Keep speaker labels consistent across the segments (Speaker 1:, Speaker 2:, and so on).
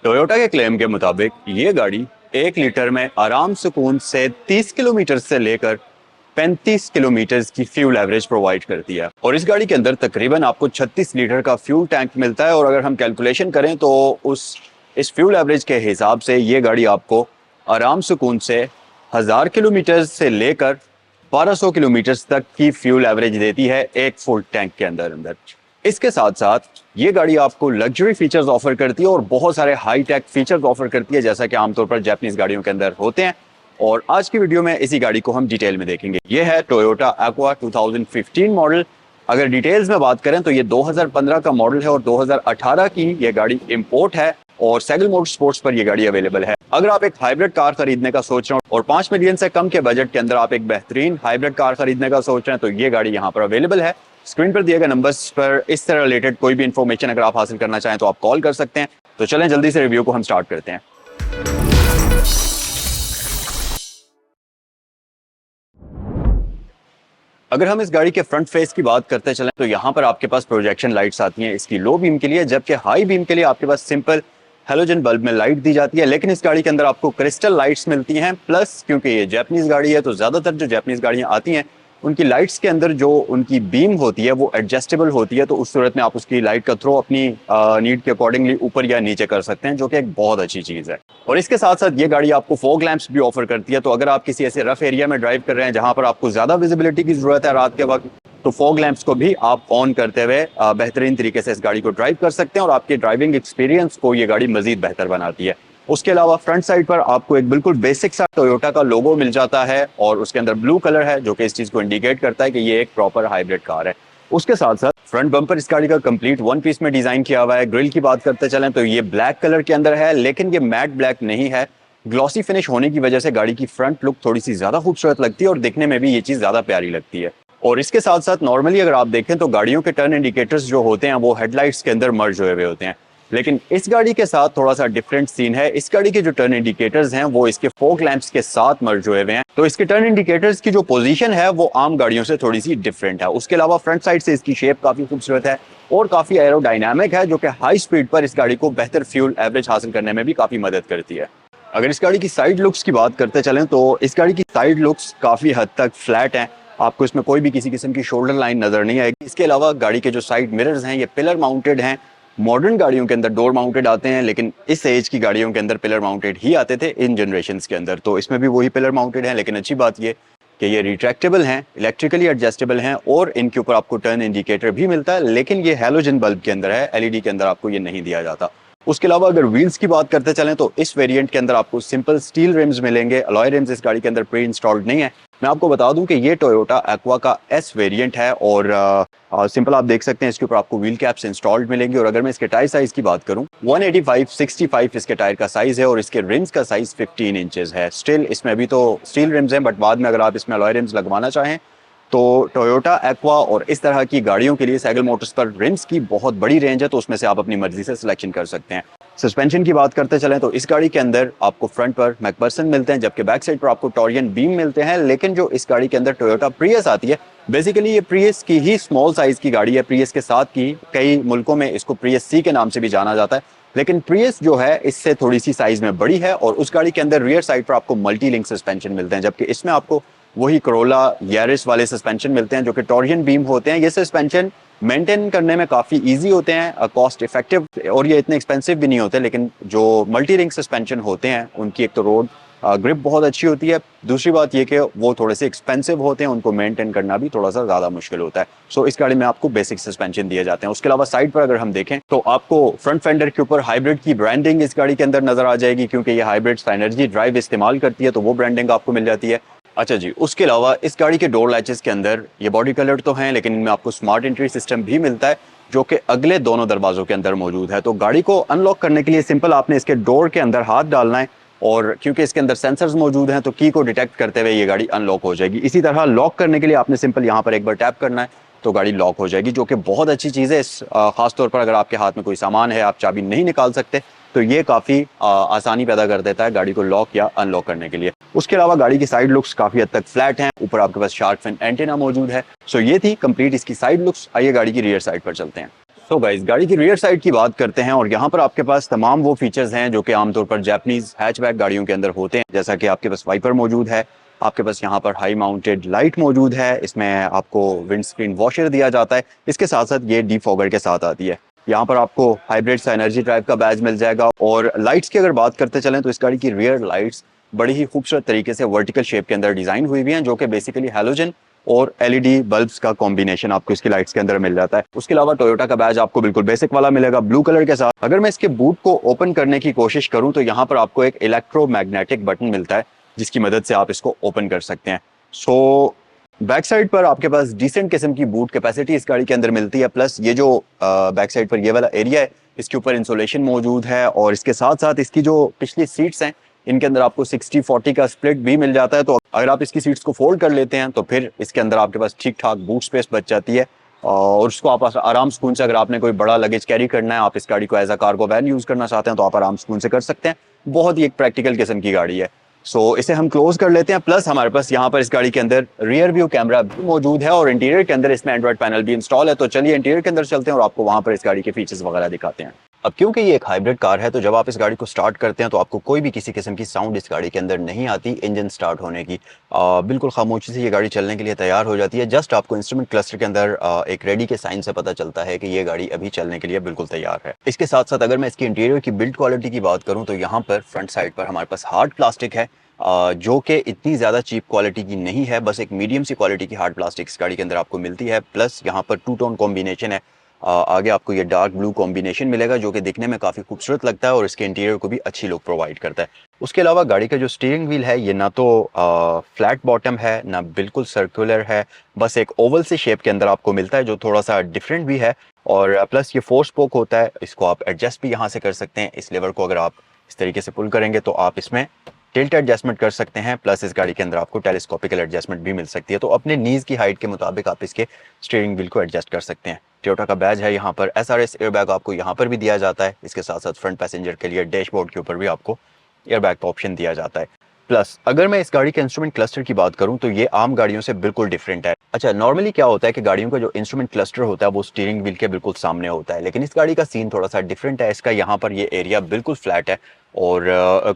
Speaker 1: Toyota के claim के मुताबिक ये गाड़ी 1 लीटर में आराम सुकून से 30 किलोमीटर से लेकर 35 किलोमीटर की फ्यूल एवरेज प्रोवाइड करती है। और इस गाड़ी के अंदर तकरीबन आपको 36 लीटर का फ्यूल टैंक मिलता है। और अगर हम कैलकुलेशन करें तो इस फ्यूल एवरेज के हिसाब से ये गाड़ी आपको आराम सुकून से 1000 किलोमीटर से लेकर 1200 किलोमीटर तक की फ्यूल एवरेज देती है एक फुल टैंक के अंदर अंदर। इसके साथ साथ ये गाड़ी आपको लग्जरी फीचर्स ऑफर करती है और बहुत सारे हाई टेक फीचर्स ऑफर करती है, जैसा कि आमतौर पर जापानीज गाड़ियों के अंदर होते हैं। और आज की वीडियो में इसी गाड़ी को हम डिटेल में देखेंगे। ये है टोयोटा एक्वा 2015 मॉडल। अगर डिटेल्स में बात करें तो ये 2015 का मॉडल है और 2018 की ये गाड़ी इंपोर्ट है और सैगल मोटर स्पोर्ट्स पर ये गाड़ी अवेलेबल है। अगर आप एक हाइब्रिड कार खरीदने का सोच रहे हो और 5 मिलियन से कम के बजट के अंदर आप एक बेहतरीन हाइब्रिड कार खरीदने का सोच रहे हैं तो ये गाड़ी यहाँ पर अवेलेबल है। स्क्रीन पर दिए गए नंबर्स पर इस तरह रिलेटेड कोई भी इंफॉर्मेशन अगर आप हासिल करना चाहें तो आप कॉल कर सकते हैं। तो चलें जल्दी से रिव्यू को हम स्टार्ट करते हैं। अगर हम इस गाड़ी के फ्रंट फेस की बात करते चलें तो यहाँ पर आपके पास प्रोजेक्शन लाइट्स आती हैं इसकी लो बीम के लिए, जबकि हाई बीम के लिए आपके पास सिंपल हेलोजन बल्ब में लाइट दी जाती है। लेकिन इस गाड़ी के अंदर आपको क्रिस्टल लाइट्स मिलती हैं। प्लस क्योंकि ये जापानीज गाड़ी है तो ज्यादातर जो जापानीज गाड़ियां आती हैं उनकी लाइट्स के अंदर जो उनकी बीम होती है वो एडजस्टेबल होती है। तो उस सूरत में आप उसकी लाइट का थ्रो अपनी नीड के अकॉर्डिंगली ऊपर या नीचे कर सकते हैं, जो कि एक बहुत अच्छी चीज है। और इसके साथ साथ ये गाड़ी आपको फॉग लैंप्स भी ऑफर करती है। तो अगर आप किसी ऐसे रफ एरिया में ड्राइव कर रहे हैं जहां पर आपको ज्यादा विजिबिलिटी की जरूरत है रात के वक्त, तो फॉग लैंप्स को भी आप ऑन करते हुए बेहतरीन तरीके से इस गाड़ी को ड्राइव कर सकते हैं और आपके ड्राइविंग एक्सपीरियंस को ये गाड़ी मजीद बेहतर बनाती है। उसके अलावा फ्रंट साइड पर आपको एक बिल्कुल बेसिक सा टोयोटा का लोगो मिल जाता है और उसके अंदर ब्लू कलर है, जो कि इस चीज को इंडिकेट करता है कि ये एक प्रॉपर हाइब्रिड कार है। उसके साथ साथ फ्रंट बम्पर इस गाड़ी का कंप्लीट वन पीस में डिजाइन किया हुआ है। ग्रिल की बात करते चलें तो ये ब्लैक कलर के अंदर है, लेकिन ये मैट ब्लैक नहीं है। ग्लॉसी फिनिश होने की वजह से गाड़ी की फ्रंट लुक थोड़ी सी ज्यादा खूबसूरत लगती है और दिखने में भी ये चीज ज्यादा प्यारी लगती है। और इसके साथ साथ नॉर्मली अगर आप देखें तो गाड़ियों के टर्न इंडिकेटर्स जो होते हैं वो हेडलाइट्स के अंदर मर्ज हुए हुए होते हैं, लेकिन इस गाड़ी के साथ थोड़ा सा डिफरेंट सीन है। इस गाड़ी के जो टर्न इंडिकेटर्स हैं वो इसके फॉग लैंप्स के साथ मर्ज हुए हुए हैं। तो इसके टर्न इंडिकेटर्स की जो पोजीशन है वो आम गाड़ियों से थोड़ी सी डिफरेंट है। उसके अलावा फ्रंट साइड से इसकी शेप काफी खूबसूरत है और काफी एरोडायनामिक है, जो कि हाई स्पीड पर इस गाड़ी को बेहतर फ्यूल एवरेज हासिल करने में भी काफी मदद करती है। अगर इस गाड़ी की साइड लुक्स की बात करते चलें तो इस गाड़ी की साइड लुक्स काफी हद तक फ्लैट हैं। आपको इसमें कोई भी किसी किस्म की शोल्डर लाइन नजर नहीं आएगी। इसके अलावा गाड़ी के जो साइड मिरर्स हैं ये पिलर माउंटेड हैं। मॉडर्न गाड़ियों के अंदर डोर माउंटेड आते हैं, लेकिन इस एज की गाड़ियों के अंदर पिलर माउंटेड ही आते थे इन जनरेशन्स के अंदर। तो इसमें भी वही पिलर माउंटेड हैं, लेकिन अच्छी बात ये कि ये रिट्रैक्टेबल हैं, इलेक्ट्रिकली एडजस्टेबल हैं और इनके ऊपर आपको टर्न इंडिकेटर भी मिलता है। लेकिन ये हैलोजन बल्ब के अंदर है, एलईडी के अंदर आपको ये नहीं दिया जाता। उसके अलावा अगर व्हील्स की बात करते चलें तो इस वेरिएंट के अंदर आपको सिंपल स्टील रिम्स मिलेंगे। अलॉय रिम्स इस गाड़ी के अंदर प्री इंस्टॉल्ड नहीं है। मैं आपको बता दूं कि ये टोयोटा एक्वा का एस वेरिएंट है और सिंपल आप देख सकते हैं इसके ऊपर आपको व्हील कैप्स इंस्टॉल्ड मिलेंगे। और अगर मैं इसके टायर साइज की बात करूं 185/65 इसके टायर का साइज है और इसके रिम्स का साइज 15 इंचेस है। स्टिल इसमें अभी तो स्टील रिम्स हैं, बट बाद में अगर आप इसमें अलॉय रिम्स लगवाना चाहें तो टोयोटा एक्वा और इस तरह की गाड़ियों के लिए सैगल मोटर्स पर रिम्स की बहुत बड़ी रेंज है, तो उसमें से आप अपनी मर्जी से सिलेक्शन कर सकते हैं। सस्पेंशन की बात करते चलें तो इस गाड़ी के अंदर आपको फ्रंट पर मैकफर्सन मिलते हैं, जबकि बैक साइड पर आपको टोरियन बीम मिलते हैं। लेकिन जो इस गाड़ी के अंदर टोयोटा प्रियस आती है, बेसिकली ये प्रियस की ही स्मॉल साइज की गाड़ी है। प्रियस के साथ की कई मुल्कों में इसको प्रियस सी के नाम से भी जाना जाता है, लेकिन प्रियस जो है इससे थोड़ी सी साइज में बड़ी है। और उस गाड़ी के अंदर रियर साइड पर आपको मल्टी लिंक सस्पेंशन मिलते हैं, जबकि इसमें आपको वही कोरोला यारिस वाले सस्पेंशन मिलते हैं जो कि टोरियन बीम होते हैं। ये सस्पेंशन मेंटेन करने में काफी इजी होते हैं, कॉस्ट इफेक्टिव, और ये इतने एक्सपेंसिव भी नहीं होते। लेकिन जो मल्टी रिंग सस्पेंशन होते हैं उनकी एक तो रोड ग्रिप बहुत अच्छी होती है, दूसरी बात ये कि वो थोड़े से एक्सपेंसिव होते हैं, उनको मेंटेन करना भी थोड़ा सा ज्यादा मुश्किल होता है। सो इस गाड़ी में आपको बेसिक सस्पेंशन दिए जाते हैं। उसके अलावा साइड पर अगर हम देखें तो आपको फ्रंट फेंडर के ऊपर हाइब्रिड की ब्रांडिंग इस गाड़ी के अंदर नजर आ जाएगी, क्योंकि ये हाइब्रिड एनर्जी ड्राइव इस्तेमाल करती है, तो वो ब्रांडिंग आपको मिल जाती है। अच्छा जी, उसके अलावा इस गाड़ी के डोर लैचेस के अंदर ये बॉडी कलर तो हैं, लेकिन इनमें आपको स्मार्ट एंट्री सिस्टम भी मिलता है जो कि अगले दोनों दरवाजों के अंदर मौजूद है। तो गाड़ी को अनलॉक करने के लिए सिंपल आपने इसके डोर के अंदर हाथ डालना है और क्योंकि इसके अंदर सेंसर्स मौजूद हैं तो की को डिटेक्ट करते हुए ये गाड़ी अनलॉक हो जाएगी। इसी तरह लॉक करने के लिए आपने सिंपल यहाँ पर एक बार टैप करना है तो गाड़ी लॉक हो जाएगी, जो कि बहुत अच्छी चीज़ है। खासतौर पर अगर आपके हाथ में कोई सामान है, आप चाबी नहीं निकाल सकते, तो ये काफ़ी आसानी पैदा कर देता है गाड़ी को लॉक या अनलॉक करने के लिए। उसके अलावा गाड़ी की साइड लुक्स काफ़ी हद तक फ्लैट हैं, ऊपर आपके पास शार्क फिन एंटेना मौजूद है। सो ये थी कंप्लीट इसकी साइड लुक्स। आइए गाड़ी की रियर साइड पर चलते हैं। सो गाइस, गाड़ी की रियर साइड की बात करते हैं और यहाँ पर आपके पास तमाम वो फीचर्स हैं जो कि आमतौर पर जापानीज हैचबैक गाड़ियों के अंदर होते हैं। जैसा कि आपके पास वाइपर मौजूद है, आपके पास यहाँ पर हाई माउंटेड लाइट मौजूद है, इसमें आपको विंड स्क्रीन वॉशर दिया जाता है, इसके साथ साथ ये डीफॉगर के साथ आती है। यहाँ पर आपको हाइब्रिड सा एनर्जी ड्राइव का बैज मिल जाएगा। और लाइट्स की अगर बात करते चलें तो इस गाड़ी की रियर लाइट्स बड़ी ही खूबसूरत तरीके से वर्टिकल शेप के अंदर डिजाइन हुई हुई हैं, जो कि बेसिकली हैलोजन और एलईडी बल्ब्स का कॉम्बिनेशन आपको इसकी लाइट्स के अंदर मिल जाता है। उसके अलावा टोयोटा का बैज आपको बिल्कुल बेसिक वाला मिलेगा ब्लू कलर के साथ। अगर मैं इसके बूट को ओपन करने की कोशिश करूं तो यहाँ पर आपको एक इलेक्ट्रोमैग्नेटिक बटन मिलता है जिसकी मदद से आप इसको ओपन कर सकते हैं। सो बैक साइड पर आपके पास डिसेंट किस्म की बूट कैपेसिटी इस गाड़ी के अंदर मिलती है। प्लस ये जो बैक साइड पर ये वाला एरिया है, इसके ऊपर इंसुलेशन मौजूद है और इसके साथ साथ इसकी जो पिछली सीट्स हैं इनके अंदर आपको 60-40 का स्प्लिट भी मिल जाता है। तो अगर आप इसकी सीट्स को फोल्ड कर लेते हैं तो फिर इसके अंदर आपके पास ठीक ठाक बूट स्पेस बच जाती है और उसको आप आराम सुकून से, अगर आपने कोई बड़ा लगेज कैरी करना है, आप इस गाड़ी को as a cargo van use करना चाहते हैं तो आप आराम सुकून से कर सकते हैं। बहुत ही एक प्रैक्टिकल किस्म की गाड़ी है। सो इसे हम क्लोज कर लेते हैं। प्लस हमारे पास यहाँ पर इस गाड़ी के अंदर रियर व्यू कैमरा भी मौजूद है और इंटीरियर के अंदर इसमें एंड्रॉइड पैनल भी इंस्टॉल है। तो चलिए इंटीरियर के अंदर चलते हैं और आपको वहां पर इस गाड़ी के फीचर्स वगैरह दिखाते हैं। अब क्योंकि ये एक हाइब्रिड कार है तो जब आप इस गाड़ी को स्टार्ट करते हैं तो आपको कोई भी किसी किस्म की साउंड इस गाड़ी के अंदर नहीं आती इंजन स्टार्ट होने की। बिल्कुल खामोशी से ये गाड़ी चलने के लिए तैयार हो जाती है। जस्ट आपको इंस्ट्रूमेंट क्लस्टर के अंदर एक रेडी के साइन से पता चलता है कि ये गाड़ी अभी चलने के लिए बिल्कुल तैयार है। इसके साथ साथ अगर मैं इसकी इंटीरियर की बिल्ड क्वालिटी की बात करूं तो यहाँ पर फ्रंट साइड पर हमारे पास हार्ड प्लास्टिक है, जो कि इतनी ज़्यादा चीप क्वालिटी की नहीं है, बस एक मीडियम सी क्वालिटी की हार्ड प्लास्टिक इस गाड़ी के अंदर आपको मिलती है। प्लस यहाँ पर टू टोन कॉम्बिनेशन है, आगे आपको ये डार्क ब्लू कॉम्बिनेशन मिलेगा जो कि दिखने में काफ़ी खूबसूरत लगता है और इसके इंटीरियर को भी अच्छी लुक प्रोवाइड करता है। उसके अलावा गाड़ी का जो स्टीयरिंग व्हील है ये ना तो फ्लैट बॉटम है ना बिल्कुल सर्कुलर है, बस एक ओवल से शेप के अंदर आपको मिलता है जो थोड़ा सा डिफरेंट भी है। और प्लस ये 4 स्पोक होता है, इसको आप एडजस्ट भी यहाँ से कर सकते हैं। इस लेवर को अगर आप इस तरीके से पुल करेंगे तो आप इसमें टिल्ट एडजस्टमेंट कर सकते हैं। प्लस इस गाड़ी के अंदर आपको टेलीस्कोपिकल एडजस्टमेंट भी मिल सकती है, तो अपने नीज की हाइट के मुताबिक आप इसके स्टीयरिंग व्हील को एडजस्ट कर सकते हैं। टोयोटा का बैज है यहाँ पर, एसआरएस एयरबैग आपको यहाँ पर भी दिया जाता है। इसके साथ साथ फ्रंट पैसेंजर के लिए डैशबोर्ड के ऊपर भी आपको एयरबैग का ऑप्शन दिया जाता है। प्लस अगर मैं इस गाड़ी के इंस्ट्रूमेंट क्लस्टर की बात करूं तो ये आम गाड़ियों से बिल्कुल डिफरेंट है। अच्छा, नॉर्मली क्या होता है कि गाड़ियों का जो इंस्ट्रूमेंट क्लस्टर होता है वो स्टीयरिंग व्हील के बिल्कुल सामने होता है, लेकिन इस गाड़ी का सीन थोड़ा सा डिफरेंट है। इसका यहाँ पर ये एरिया बिल्कुल फ्लैट है और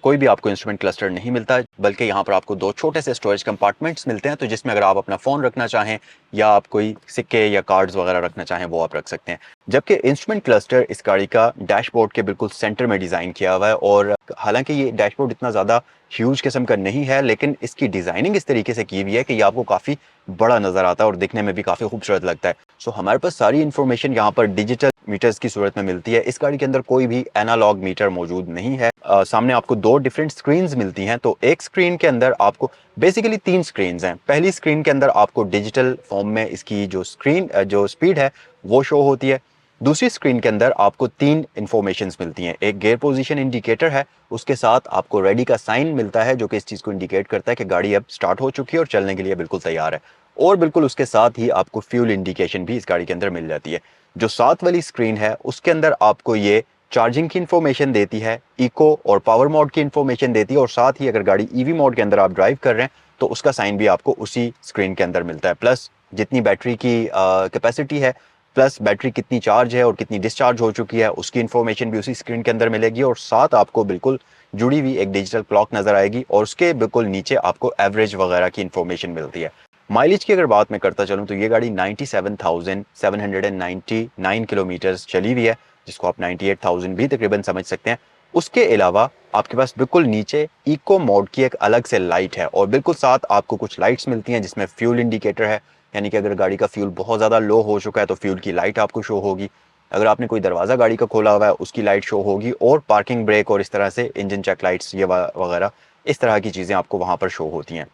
Speaker 1: कोई भी आपको इंस्ट्रूमेंट क्लस्टर नहीं मिलता, बल्कि यहाँ पर आपको 2 छोटे से स्टोरेज कंपार्टमेंट्स मिलते हैं, तो जिसमें अगर आप अपना फ़ोन रखना चाहें या आप कोई सिक्के या कार्ड्स वगैरह रखना चाहें वो आप रख सकते हैं। जबकि इंस्ट्रूमेंट क्लस्टर इस गाड़ी का डैशबोर्ड के बिल्कुल सेंटर में डिज़ाइन किया हुआ है और हालांकि ये डैशबोर्ड इतना ज़्यादा ह्यूज किस्म का नहीं है, लेकिन इसकी डिज़ाइनिंग इस तरीके से की हुई है कि ये आपको काफ़ी बड़ा नज़र आता है और दिखने में भी काफ़ी खूबसूरत लगता है। सो हमारे पास सारी इन्फॉर्मेशन यहाँ पर डिजिटल मीटर्स की सूरत में मिलती है। इस गाड़ी के अंदर कोई भी एनालॉग मीटर मौजूद नहीं है। सामने आपको 2 डिफरेंट स्क्रीन्स मिलती हैं, तो एक स्क्रीन के अंदर आपको बेसिकली 3 स्क्रीन्स हैं। पहली स्क्रीन के अंदर आपको डिजिटल फॉर्म में इसकी जो स्पीड है वो शो होती है। दूसरी स्क्रीन के अंदर आपको 3 इंफॉर्मेशंस मिलती हैं। एक गियर पोजीशन इंडिकेटर है, उसके साथ आपको रेडी का साइन मिलता है जो कि इस चीज़ को इंडिकेट करता है कि गाड़ी अब स्टार्ट हो चुकी है और चलने के लिए बिल्कुल तैयार है। और बिल्कुल उसके साथ ही आपको फ्यूल इंडिकेशन भी इस गाड़ी के अंदर मिल जाती है। जो साथ वाली स्क्रीन है उसके अंदर आपको ये चार्जिंग की इन्फॉर्मेशन देती है, इको और पावर मोड की इन्फॉर्मेशन देती है और साथ ही अगर गाड़ी ईवी मोड के अंदर आप ड्राइव कर रहे हैं तो उसका साइन भी आपको उसी स्क्रीन के अंदर मिलता है। प्लस जितनी बैटरी की कैपेसिटी है, प्लस बैटरी कितनी चार्ज है और कितनी डिस्चार्ज हो चुकी है उसकी इन्फॉर्मेशन भी उसी स्क्रीन के अंदर मिलेगी और साथ आपको बिल्कुल जुड़ी हुई एक डिजिटल क्लॉक नजर आएगी और उसके बिल्कुल नीचे आपको एवरेज वगैरह की इन्फॉर्मेशन मिलती है। माइलेज की अगर बात मैं करता चलूँ तो ये गाड़ी 97,799 किलोमीटर्स चली हुई है, जिसको आप 98,000 भी तकरीबन समझ सकते हैं। उसके अलावा आपके पास बिल्कुल नीचे इको मोड की एक अलग से लाइट है और बिल्कुल साथ आपको कुछ लाइट्स मिलती हैं जिसमें फ्यूल इंडिकेटर है, यानी कि अगर गाड़ी का फ्यूल बहुत ज़्यादा लो हो चुका है तो फ्यूल की लाइट आपको शो होगी। अगर आपने कोई दरवाज़ा गाड़ी का खोला हुआ है उसकी लाइट शो होगी और पार्किंग ब्रेक और इस तरह से इंजन चेक लाइट्स ये वगैरह इस तरह की चीज़ें आपको वहाँ पर शो होती हैं।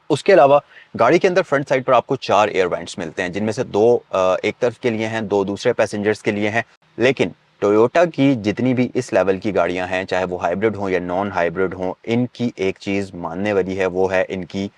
Speaker 1: उसके अलावा गाड़ी के अंदर फ्रंट साइड पर आपको 4 एयर वेंट्स मिलते हैं, जिनमें से 2 एक तरफ के लिए हैं, 2 दूसरे पैसेंजर्स के लिए हैं। लेकिन टोयोटा की जितनी भी इस लेवल की गाड़ियां हैं, चाहे वो हाइब्रिड हो या नॉन हाइब्रिड हो, इनकी एक चीज़ मानने वाली है, वो है इनकी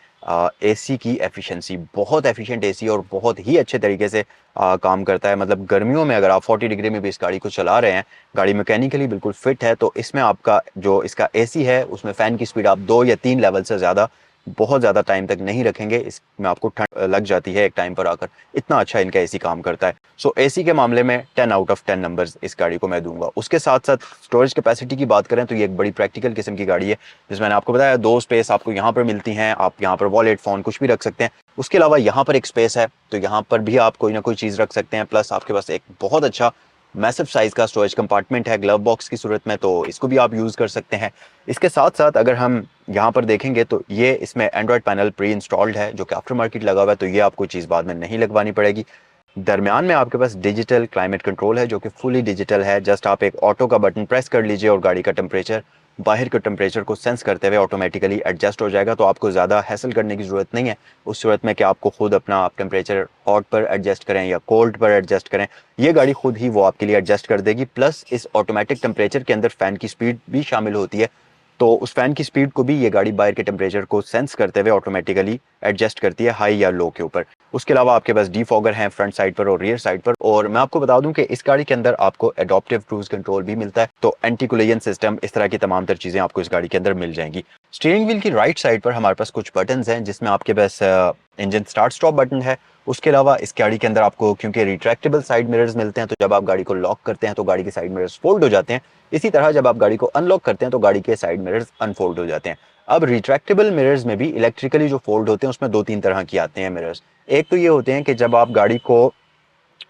Speaker 1: एसी की एफिशिएंसी। बहुत एफिशिएंट एसी और बहुत ही अच्छे तरीके से काम करता है। मतलब गर्मियों में अगर आप 40 डिग्री में भी इस गाड़ी को चला रहे हैं, गाड़ी मैकेनिकली बिल्कुल फिट है, तो इसमें आपका जो इसका एसी है उसमें फ़ैन की स्पीड आप 2 या 3 लेवल से ज़्यादा बहुत ज़्यादा टाइम तक नहीं रखेंगे, इसमें आपको ठंड लग जाती है एक टाइम पर आकर, इतना अच्छा इनका एसी काम करता है। सो एसी के मामले में 10 आउट ऑफ 10 नंबर्स इस गाड़ी को मैं दूंगा। उसके साथ साथ स्टोरेज कैपेसिटी की बात करें तो ये एक बड़ी प्रैक्टिकल किस्म की गाड़ी है, जिसमें मैंने आपको बताया 2 स्पेस आपको यहाँ पर मिलती हैं, आप यहाँ पर वॉलेट, फ़ोन कुछ भी रख सकते हैं। उसके अलावा यहाँ पर एक स्पेस है, तो यहाँ पर भी आप कोई ना कोई चीज़ रख सकते हैं। प्लस आपके पास एक बहुत अच्छा मैसिव साइज का स्टोरेज कंपार्टमेंट है ग्लव बॉक्स की सूरत में, तो इसको भी आप यूज़ कर सकते हैं। इसके साथ साथ अगर हम यहाँ पर देखेंगे तो ये इसमें एंड्रॉयड पैनल प्री इंस्टॉल्ड है, जो कि आफ्टर मार्केट लगा हुआ है, तो ये आपको चीज़ बाद में नहीं लगवानी पड़ेगी। दरमियान में आपके पास डिजिटल क्लाइमेट कंट्रोल है, जो कि फुली डिजिटल है। जस्ट आप एक ऑटो का बटन प्रेस कर लीजिए और गाड़ी का टेम्परेचर बाहर के टेम्परेचर को सेंस करते हुए ऑटोमेटिकली एडजस्ट हो जाएगा, तो आपको ज़्यादा हैसल करने की ज़रूरत नहीं है उस सूरत में कि आपको खुद अपना आप टेम्परेचर हॉट पर एडजस्ट करें या कोल्ड पर एडजस्ट करें। ये गाड़ी खुद ही वो आपके लिए एडजस्ट कर देगी। प्लस इस ऑटोमेटिक टेम्परेचर के अंदर फ़ैन की स्पीड भी शामिल होती है, तो उस फैन की स्पीड को भी ये गाड़ी बाहर के टेम्परेचर को सेंस करते हुए ऑटोमेटिकली एडजस्ट करती है हाई या लो के ऊपर। उसके अलावा आपके पास डीफॉगर हैं फ्रंट साइड पर और रियर साइड पर। और मैं आपको बता दूं कि इस गाड़ी के अंदर आपको एडॉप्टिव क्रूज कंट्रोल भी मिलता है, तो एंटी कोलिजन सिस्टम, इस तरह की तमाम तर चीजें आपको इस गाड़ी के अंदर मिल जाएंगी। स्टीयरिंग व्हील की राइट साइड पर हमारे पास कुछ बटन हैं, जिसमें आपके पास इंजन स्टार्ट स्टॉप बटन है। उसके अलावा इस गाड़ी के अंदर आपको क्योंकि रिट्रैक्टेबल साइड मिरर्स मिलते हैं, तो जब आप गाड़ी को लॉक करते हैं तो गाड़ी के साइड मिरर्स फोल्ड हो जाते हैं। इसी तरह जब आप गाड़ी को अनलॉक करते हैं तो गाड़ी के साइड मिरर्स अनफोल्ड हो जाते हैं। अब रिट्रैक्टेबल मिरर्स में भी इलेक्ट्रिकली जो फोल्ड होते हैं उसमें 2-3 तरह के आते हैं मिरर्स। एक तो ये होते हैं कि जब आप गाड़ी को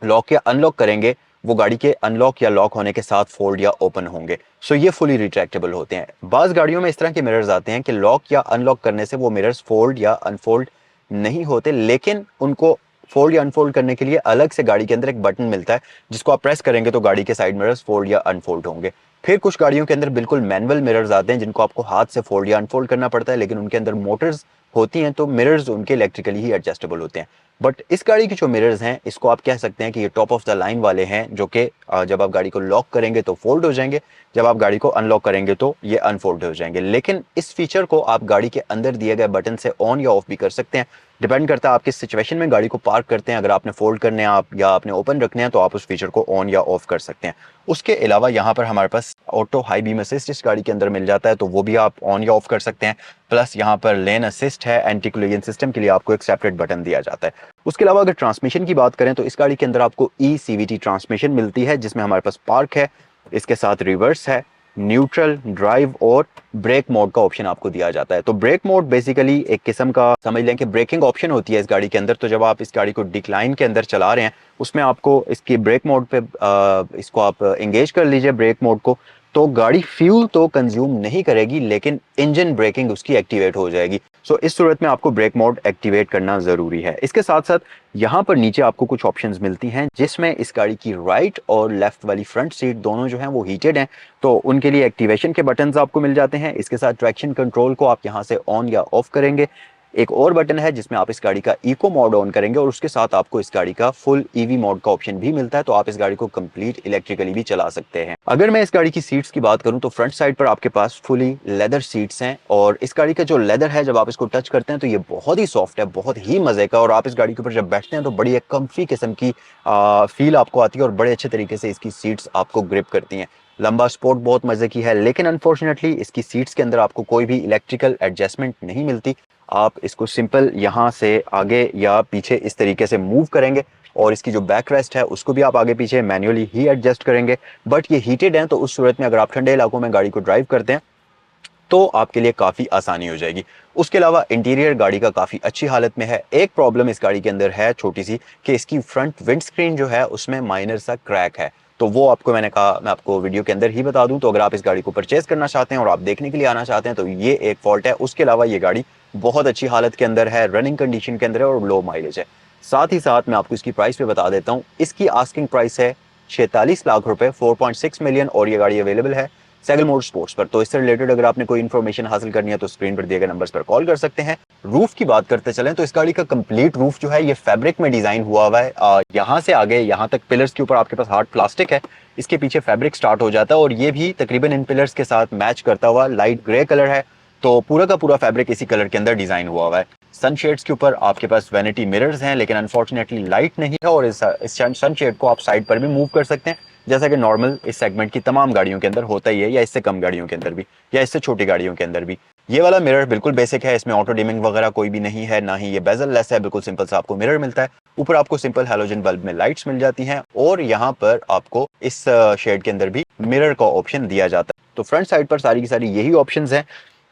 Speaker 1: लॉक या अनलॉक करेंगे, वो गाड़ी के अनलॉक या लॉक होने के साथ फोल्ड या ओपन होंगे, सो ये फुली रिट्रैक्टेबल होते हैं। बाज़ गाड़ियों में इस तरह के मिरर्स आते हैं कि लॉक या अनलॉक करने से वो मिरर्स फोल्ड या अनफोल्ड नहीं होते, लेकिन उनको फोल्ड या अनफोल्ड करने के लिए अलग से गाड़ी के अंदर एक बटन मिलता है, जिसको आप प्रेस करेंगे तो गाड़ी के साइड मिरर्स फोल्ड या अनफोल्ड होंगे। फिर कुछ गाड़ियों के अंदर बिल्कुल मैनुअल मिरर्स आते हैं, जिनको आपको हाथ से फोल्ड या अनफोल्ड करना पड़ता है, लेकिन उनके अंदर मोटर्स होती हैं, तो मिरर्स उनके इलेक्ट्रिकली ही एडजस्टेबल होते हैं। बट इस गाड़ी की जो मिरर्स हैं, इसको आप कह सकते हैं कि ये टॉप ऑफ द लाइन वाले हैं, जो कि जब आप गाड़ी को लॉक करेंगे तो फोल्ड हो जाएंगे, जब आप गाड़ी को अनलॉक करेंगे तो ये अनफोल्ड हो जाएंगे। लेकिन इस फीचर को आप गाड़ी के अंदर दिए गए बटन से ऑन या ऑफ भी कर सकते हैं, डिपेंड करता है आप किस सिचुएशन में गाड़ी को पार्क करते हैं। अगर आपने फोल्ड करने हैं आप या आपने ओपन रखने हैं, तो आप उस फीचर को ऑन या ऑफ कर सकते हैं। उसके अलावा यहाँ पर हमारे पास ऑटो हाई बीम असिस्ट इस गाड़ी के अंदर मिल जाता है, तो वो भी आप ऑन या ऑफ कर सकते हैं। प्लस यहाँ पर लेन असिस्ट है, एंटी कोलिजन सिस्टम के लिए आपको एक सेपरेट बटन दिया जाता है। उसके अलावा अगर ट्रांसमिशन की बात करें तो इस गाड़ी के अंदर आपको CVT ट्रांसमिशन मिलती है, जिसमें हमारे पास पार्क है, इसके साथ रिवर्स है, न्यूट्रल, ड्राइव और ब्रेक मोड का ऑप्शन आपको दिया जाता है। तो ब्रेक मोड बेसिकली एक किस्म का समझ लें कि ब्रेकिंग ऑप्शन होती है इस गाड़ी के अंदर। तो जब आप इस गाड़ी को डिक्लाइन के अंदर चला रहे हैं, उसमें आपको इसकी ब्रेक मोड पे इसको आप एंगेज कर लीजिए ब्रेक मोड को, तो गाड़ी फ्यूल तो कंज्यूम नहीं करेगी, लेकिन इंजन ब्रेकिंग उसकी एक्टिवेट हो जाएगी। सो इस सूरत में आपको ब्रेक मोड एक्टिवेट करना ज़रूरी है। इसके साथ साथ यहाँ पर नीचे आपको कुछ ऑप्शंस मिलती हैं, जिसमें इस गाड़ी की राइट और लेफ्ट वाली फ्रंट सीट दोनों जो हैं वो हीटेड हैं, तो उनके लिए एक्टिवेशन के बटन्स आपको मिल जाते हैं। इसके साथ ट्रैक्शन कंट्रोल को आप यहाँ से ऑन या ऑफ करेंगे। एक और बटन है जिसमें आप इस गाड़ी का इको मोड ऑन करेंगे, और उसके साथ आपको इस गाड़ी का फुल EV मोड का ऑप्शन भी मिलता है, तो आप इस गाड़ी को कंप्लीट इलेक्ट्रिकली भी चला सकते हैं। अगर मैं इस गाड़ी की सीट्स की बात करूं तो फ्रंट साइड पर आपके पास फुली लेदर सीट्स हैं, और इस गाड़ी का जो लेदर है जब आप इसको टच करते हैं तो ये बहुत ही सॉफ्ट है, बहुत ही मजे का, और आप इस गाड़ी के ऊपर जब बैठते हैं तो बड़ी एक कम्फी किस्म की फील आपको आती है, और बड़े अच्छे तरीके से इसकी सीट्स आपको ग्रिप करती हैं। लंबा स्पोर्ट बहुत मजे की है, लेकिन अनफॉर्चुनेटली इसकी सीट्स के अंदर आपको कोई भी इलेक्ट्रिकल एडजस्टमेंट नहीं मिलती। आप इसको सिंपल यहाँ से आगे या पीछे इस तरीके से मूव करेंगे, और इसकी जो बैक रेस्ट है उसको भी आप आगे पीछे मैन्युअली ही एडजस्ट करेंगे। बट ये हीटेड हैं, तो उस सूरत में अगर आप ठंडे इलाकों में गाड़ी को ड्राइव करते हैं तो आपके लिए काफ़ी आसानी हो जाएगी। उसके अलावा इंटीरियर गाड़ी का काफ़ी अच्छी हालत में है। एक प्रॉब्लम इस गाड़ी के अंदर है छोटी सी, कि इसकी फ्रंट विंड स्क्रीन जो है उसमें माइनर सा क्रैक है, तो वो आपको मैंने कहा मैं आपको वीडियो के अंदर ही बता दूं। तो अगर आप इस गाड़ी को परचेज करना चाहते हैं और आप देखने के लिए आना चाहते हैं तो ये एक फॉल्ट है। उसके अलावा ये गाड़ी बहुत अच्छी हालत के अंदर है, रनिंग कंडीशन के अंदर है, और लो माइलेज है। साथ ही साथ मैं आपको इसकी प्राइस पे बता देता हूँ। इसकी आस्किंग प्राइस है 46 लाख रुपए, 4.6 मिलियन, और ये गाड़ी अवेलेबल है सेगल मोटर स्पोर्ट्स पर। तो इससे रिलेटेड अगर आपने कोई इन्फॉर्मेशन हासिल करनी है तो स्क्रीन पर दिए गए नंबर्स पर कॉल कर सकते हैं। रूफ की बात करते चलें तो इस गाड़ी का कंप्लीट रूफ जो है ये फैब्रिक में डिजाइन हुआ हुआ है। यहाँ से आगे यहाँ तक पिलर्स के ऊपर आपके पास हार्ड प्लास्टिक है, इसके पीछे फैब्रिक स्टार्ट हो जाता है, और ये भी तकरीबन इन पिलर्स के साथ मैच करता हुआ लाइट ग्रे कलर है। तो पूरा का पूरा फैब्रिक इसी कलर के अंदर डिजाइन हुआ है। सनशेड्स के ऊपर आपके पास वैनिटी मिरर्स हैं, लेकिन अनफॉर्चुनेटली लाइट नहीं है, और इस सनशेड को आप साइड पर भी मूव कर सकते हैं जैसा कि नॉर्मल इस सेगमेंट की तमाम गाड़ियों के अंदर होता ही है, या इससे कम गाड़ियों के अंदर भी, या इससे छोटी गाड़ियों के अंदर भी। ये वाला मिरर बिल्कुल बेसिक है, इसमें ऑटो डिमिंग वगैरह कोई भी नहीं है, ना ही ये बेजल लेस है, बिल्कुल सिंपल सा आपको मिरर मिलता है। ऊपर आपको सिंपल हैलोजन बल्ब में लाइट्स मिल जाती हैं, और यहाँ पर आपको इस शेड के अंदर भी मिरर का ऑप्शन दिया जाता है। तो फ्रंट साइड पर सारी की सारी यही ऑप्शंस हैं।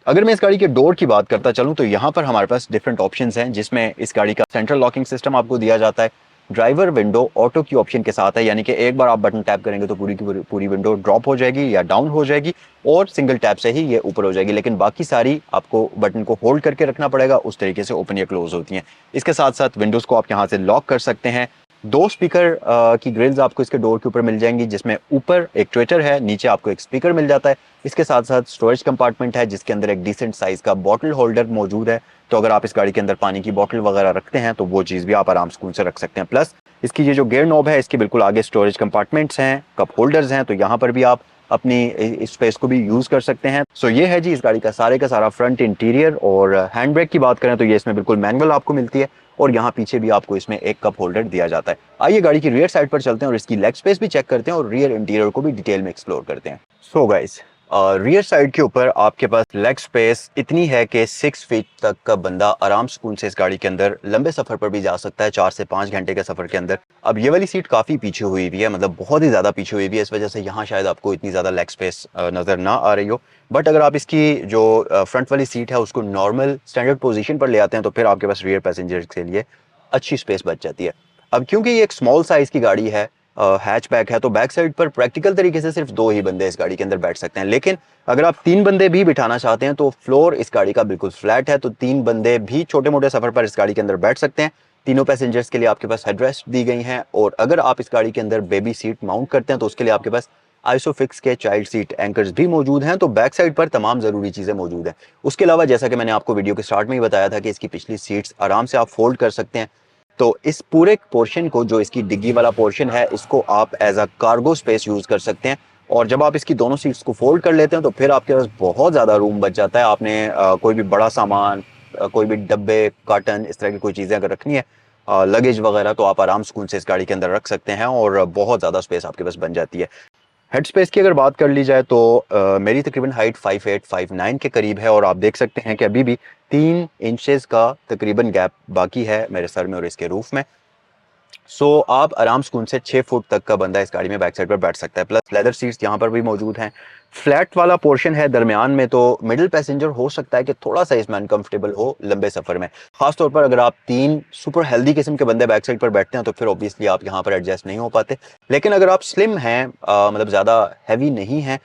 Speaker 1: अगर मैं इस गाड़ी के डोर की बात करता चलूं तो यहाँ पर हमारे पास डिफरेंट ऑप्शंस हैं, जिसमें इस गाड़ी का सेंट्रल लॉकिंग सिस्टम आपको दिया जाता है। ड्राइवर विंडो ऑटो की ऑप्शन के साथ है, यानी कि एक बार आप बटन टैप करेंगे तो पूरी की पूरी विंडो ड्रॉप हो जाएगी या डाउन हो जाएगी, और सिंगल टैप से ही ये ऊपर हो जाएगी। लेकिन बाकी सारी आपको बटन को होल्ड करके रखना पड़ेगा, उस तरीके से ओपन या क्लोज होती हैं। इसके साथ साथ विंडोज को आप यहाँ से लॉक कर सकते हैं। दो स्पीकर की ग्रिल्स आपको इसके डोर के ऊपर मिल जाएंगी, जिसमें ऊपर एक ट्विटर है, नीचे आपको एक स्पीकर मिल जाता है। इसके साथ साथ स्टोरेज कंपार्टमेंट है, जिसके अंदर एक डिसेंट साइज का बॉटल होल्डर मौजूद है। तो अगर आप इस गाड़ी के अंदर पानी की बॉटल वगैरह रखते हैं तो वो चीज़ भी आप आराम सुकून से रख सकते हैं। प्लस इसकी ये जो गियर नॉब है, इसके बिल्कुल आगे स्टोरेज कंपार्टमेंट्स हैं, कप होल्डर्स हैं, तो यहाँ पर भी आप अपनी स्पेस को भी यूज कर सकते हैं। सो ये है जी इस गाड़ी का सारा फ्रंट इंटीरियर। और हैंड ब्रेक की बात करें तो ये इसमें बिल्कुल मैनुअल आपको मिलती है, और यहाँ पीछे भी आपको इसमें एक कप होल्डर दिया जाता है। आइए गाड़ी की रियर साइड पर चलते हैं और इसकी लेग स्पेस भी चेक करते हैं और रियर इंटीरियर को भी डिटेल में एक्सप्लोर करते हैं। सो गाइस, रियर साइड के ऊपर आपके पास लेग स्पेस इतनी है कि 6 फीट तक का बंदा आराम सुकून से इस गाड़ी के अंदर लंबे सफर पर भी जा सकता है, 4 से 5 घंटे के सफर के अंदर। अब ये वाली सीट काफी पीछे हुई हुई है, मतलब बहुत ही ज्यादा पीछे हुई हुई है, इस वजह से यहाँ शायद आपको इतनी ज्यादा लेग स्पेस नजर ना आ रही हो। बट अगर आप इसकी जो फ्रंट वाली सीट है उसको नॉर्मल स्टैंडर्ड पोजीशन पर ले आते हैं तो फिर आपके पास रियर पैसेंजर्स के लिए अच्छी स्पेस बच जाती है। अब क्योंकि ये एक स्मॉल साइज की गाड़ी है, हैचबैक है, तो बैक साइड पर प्रैक्टिकल तरीके से सिर्फ 2 ही बंदे इस गाड़ी के अंदर बैठ सकते हैं। लेकिन अगर आप 3 बंदे भी बिठाना चाहते हैं तो फ्लोर इस गाड़ी का बिल्कुल फ्लैट है, तो 3 बंदे भी छोटे मोटे सफर पर इस गाड़ी के अंदर बैठ सकते हैं। तीनों पैसेंजर्स के लिए आपके पास हेडरेस्ट दी गई हैं, और अगर आप इस गाड़ी के अंदर बेबी सीट माउंट करते हैं तो उसके लिए आपके पास आइसोफिक्स के चाइल्ड सीट एंकर्स भी मौजूद हैं। तो बैक साइड पर तमाम जरूरी चीजें मौजूद हैं। उसके अलावा जैसा कि मैंने आपको वीडियो के स्टार्ट में ही बताया था कि इसकी पिछली सीट्स आराम से आप फोल्ड कर सकते हैं। तो इस पूरे पोर्शन को, जो इसकी डिग्गी वाला पोर्शन है, इसको आप as a cargo space use कर सकते हैं। और जब आप इसकी दोनों सीट्स को फोल्ड कर लेते हैं तो फिर आपके पास बहुत ज़्यादा रूम बच जाता है। आपने कोई भी बड़ा सामान, कोई भी डब्बे, कार्टन, इस तरह की कोई चीज़ें अगर रखनी है, लगेज वगैरह, तो आप आराम सुकून से इस गाड़ी के अंदर रख सकते हैं, और बहुत ज़्यादा स्पेस आपके पास बन जाती है। हेड स्पेस की अगर बात कर ली जाए तो मेरी तकरीबन हाइट 5'8", 5'9" के करीब है, और आप देख सकते हैं कि अभी भी 3 इंचेस का तकरीबन गैप बाकी है मेरे सर में और इसके रूफ में। सो आप आराम सुकून से 6 फुट तक का बंदा इस गाड़ी में बैक साइड पर बैठ सकता है। प्लस लेदर सीट्स यहाँ पर भी मौजूद हैं। फ्लैट वाला पोर्शन है दरमियान में, तो मिडिल पैसेंजर हो सकता है कि थोड़ा सा इसमें अनकंफर्टेबल हो लंबे सफर में। खासतौर पर अगर आप 3 सुपर हेल्दी किस्म के बंदे बैक साइड पर बैठते हैं तो फिर ऑब्वियसली आप यहाँ पर एडजस्ट नहीं हो पाते। लेकिन अगर आप स्लिम हैं, मतलब ज़्यादा हैवी नहीं हैं,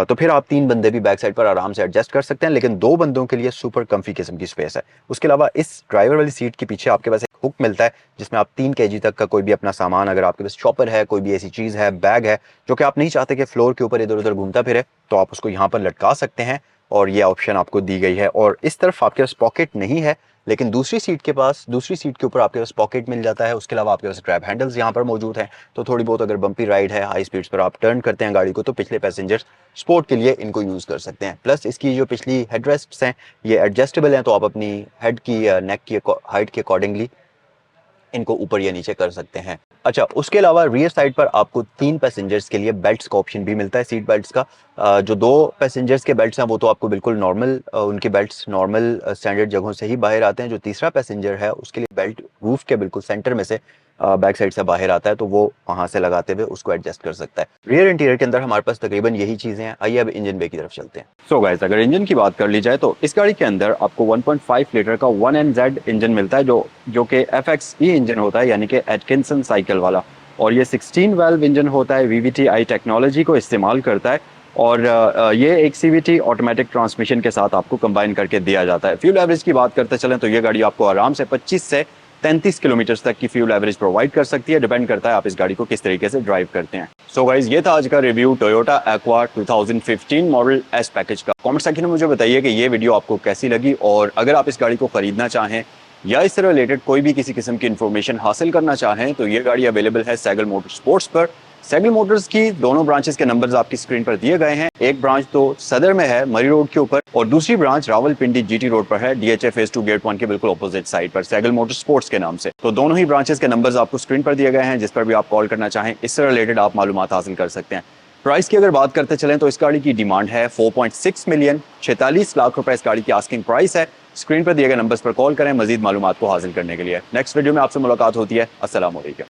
Speaker 1: तो फिर आप 3 बंदे भी बैक साइड पर आराम से एडजस्ट कर सकते हैं। लेकिन 2 बंदों के लिए सुपर कंफी किस्म की स्पेस है। उसके अलावा इस ड्राइवर वाली सीट के पीछे आपके पास एक हुक मिलता है, जिसमें आप 3 kg तक का कोई भी अपना सामान, अगर आपके पास चॉपर है, कोई भी ऐसी चीज़ है, बैग है जो कि आप नहीं चाहते कि फ्लोर के ऊपर इधर उधर घूमता फिरे, तो आप उसको यहाँ पर लटका सकते हैं, और ये ऑप्शन आपको दी गई है। और इस तरफ आपके पास पॉकेट नहीं है, लेकिन दूसरी सीट के ऊपर आपके पास पॉकेट मिल जाता है। उसके अलावा आपके पास ग्रैब हैंडल्स यहाँ पर मौजूद हैं, तो थोड़ी बहुत अगर बम्पी राइड है, हाई स्पीड्स पर आप टर्न करते हैं गाड़ी को, तो पिछले पैसेंजर्स स्पोर्ट के लिए इनको यूज़ कर सकते हैं। प्लस इसकी जो पिछली हेडरेस्ट्स हैं ये एडजस्टेबल हैं, तो आप अपनी हेड की, नेक की हाइट के अकॉर्डिंगली इनको ऊपर या नीचे कर सकते हैं। अच्छा, उसके अलावा रियर साइड पर आपको 3 पैसेंजर्स के लिए बेल्ट्स का ऑप्शन भी मिलता है, सीट बेल्ट्स का। जो 2 पैसेंजर्स के बेल्ट्स हैं वो तो आपको बिल्कुल नॉर्मल, उनके बेल्ट्स नॉर्मल स्टैंडर्ड जगहों से ही बाहर आते हैं। जो तीसरा पैसेंजर है उसके लिए बेल्ट रूफ के बिल्कुल सेंटर में से बैक साइड से बाहर आता है, तो वो वहां से लगाते हुए उसको एडजस्ट कर सकता है। रियर इंटीरियर के अंदर हमारे पास तकरीबन यही चीजें हैं। आइए अब इंजन बे की तरफ चलते हैं। सो गाइस, अगर इंजन की बात कर ली जाए तो इस गाड़ी के अंदर आपको 1.5 लीटर का 1NZ इंजन मिलता है, जो कि FXE इंजन होता है, यानी कि एटकिंसन साइकिल वाला। और ये 16 वाल्व इंजन होता है, VVT-i टेक्नोलॉजी को इस्तेमाल करता है, और ये एक CVT ऑटोमेटिक ट्रांसमिशन के साथ आपको कंबाइन करके दिया जाता है। फ्यूल एवरेज की बात करते चलें तो ये गाड़ी आपको आराम से 25 से 33 किलोमीटर तक की फ्यूल एवरेज प्रोवाइड कर सकती है। डिपेंड करता है आप इस गाड़ी को किस तरीके से ड्राइव करते हैं। सो गाइस, ये था आज का review Toyota aqua 2015 model S package का। कमेंट सेक्शन में मुझे बताइए कि ये वीडियो आपको कैसी लगी, और अगर आप इस गाड़ी को खरीदना चाहें या इससे रिलेटेड कोई भी किसी किस्म की इन्फॉर्मेशन हासिल करना चाहें तो ये गाड़ी अवेलेबल है सैगल मोटर स्पोर्ट्स पर। सैगल मोटर्स की दोनों ब्रांचेस के नंबर्स आपकी स्क्रीन पर दिए गए हैं। एक ब्रांच तो सदर में है, मरी रोड के ऊपर, और दूसरी ब्रांच रावलपिंडी जीटी रोड पर है, डीएचए फेज 2 गेट 1 के बिल्कुल ऑपोजिट साइड पर, सैगल मोटर स्पोर्ट्स के नाम से। तो दोनों ही ब्रांचेस के नंबर्स आपको स्क्रीन पर दिए गए हैं, जिस पर भी आप कॉल करना चाहें इससे रिलेटेड आप मालूमात हासिल कर सकते हैं। प्राइस की अगर बात करते चलें तो इस गाड़ी की डिमांड है 4.6 मिलियन, 46 लाख रुपए इस गाड़ी की आस्किंग प्राइस है। स्क्रीन पर दिए गए नंबर्स पर कॉल करें मजीद मालूमात को हासिल करने के लिए। नेक्स्ट वीडियो में आपसे मुलाकात होती है। अस्सलाम वालेकुम।